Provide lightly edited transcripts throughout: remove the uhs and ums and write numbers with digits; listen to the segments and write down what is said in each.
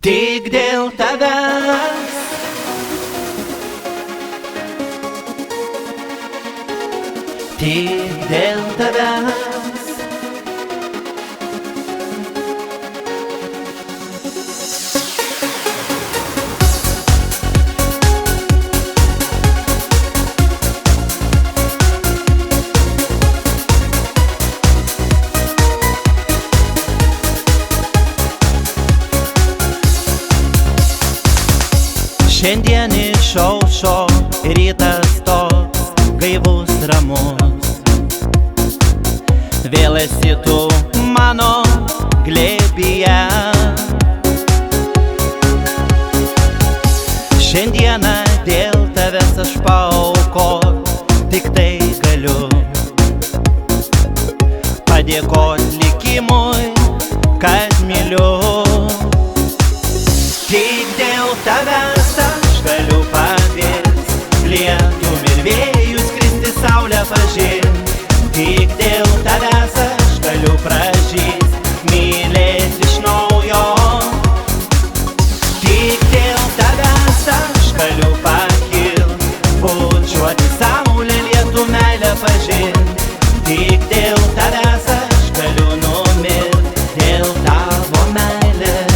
Tik dėl tavęs, tik dėl tavęs. Šiandien išaušo rytas toks gaivus ramus. Vėl esi tu mano glėbyje. Šiandieną dėl tavęs aš paaukot tik tai galiu. Padėkot likimui, kad myliu. Tik dėl tavęs aš galiu pavirst lietum ir vėjus, skristi saulę pažint. Tik dėl tavęs aš galiu pražyst, mylėt iš naujo. Tik dėl tavęs aš galiu pakilt, bučiuoti saulę, lietų meilę pažint. Tik dėl tavęs aš galiu numirt, dėl tavo meilės.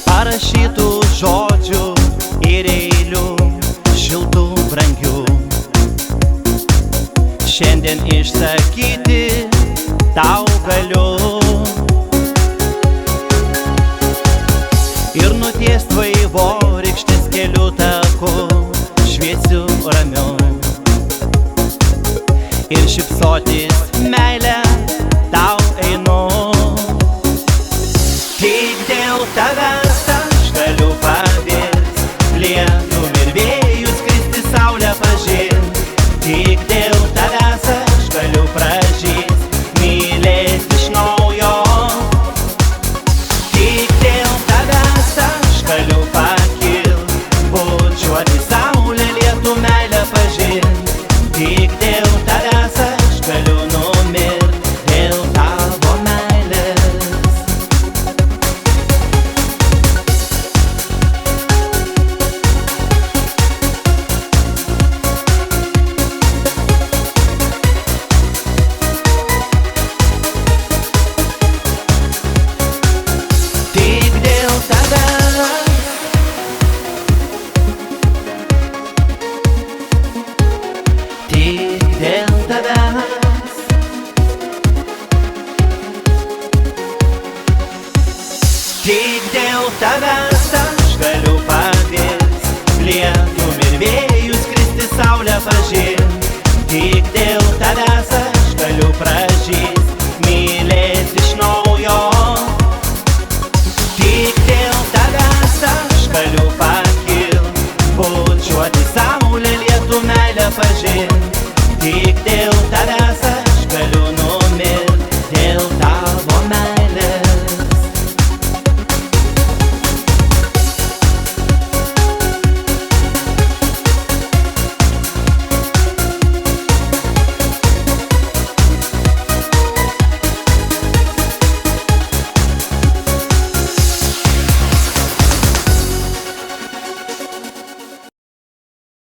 Parašytų žodžių ir eilių, šiltų, brangių, šiandien išsakyti tau galiu. Ir nutiest vaivorykštės keliu taku, šviesiu, ramiu. Ir šypsotis meilę tau einu. Tik dėl tavęs aš galiu pavirst lietum ir vėjus, skristi saulę pažint. Tik dėl tavęs aš galiu pražyst, mylėt iš naujo. Tik dėl tavęs aš galiu pakilt, bučiuoti saulę, lietų meilę pažint. Tik dėl tavęs aš galiu numirt, dėl tavo meilės. Tik dėl tavęs, tik dėl tavęs, tik dėl tavęs.